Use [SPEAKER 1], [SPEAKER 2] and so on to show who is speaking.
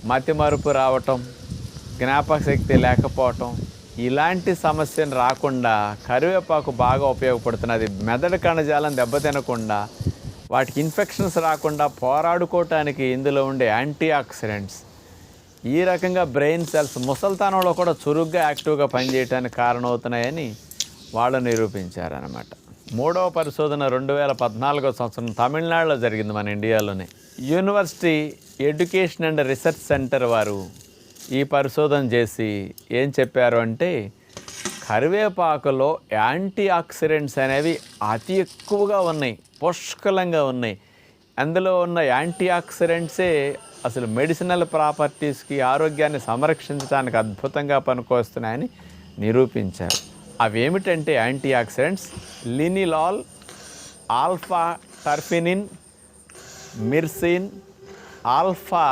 [SPEAKER 1] మతిమరుపు రావటం, జ్ఞాపక శక్తి లేకపోవటం, ఇలాంటి సమస్యను రాకుండా కరివేపాకు బాగా ఉపయోగపడుతున్నది. మెదడు కణజాలం దెబ్బతినకుండా, వాటికి ఇన్ఫెక్షన్స్ రాకుండా పోరాడుకోవటానికి ఇందులో ఉండే యాంటీ ఆక్సిడెంట్స్ ఈ రకంగా బ్రెయిన్ సెల్స్ ముసల్తనంలో కూడా చురుగ్గా యాక్టివ్గా పనిచేయడానికి కారణమవుతున్నాయని వాళ్ళు నిరూపించారనమాట. మూడవ పరిశోధన 2014 సంవత్సరం తమిళనాడులో జరిగింది, మన ఇండియాలోనే. University education and research centre వారు ఈ పరిశోధన చేసి ఏం చెప్పారు అంటే, కరివేపాకులో యాంటీ ఆక్సిడెంట్స్ అనేవి అతి ఎక్కువగా ఉన్నాయి, పుష్కలంగా ఉన్నాయి. అందులో ఉన్న యాంటీ ఆక్సిడెంట్సే అసలు మెడిసినల్ ప్రాపర్టీస్కి, ఆరోగ్యాన్ని సంరక్షించడానికి అద్భుతంగా పనికొస్తున్నాయని నిరూపించారు. అవేమిటంటే యాంటీ ఆక్సిడెంట్స్ లినిలాల్, ఆల్ఫా టర్ఫినిన్, మిర్సిన్, ఆల్ఫా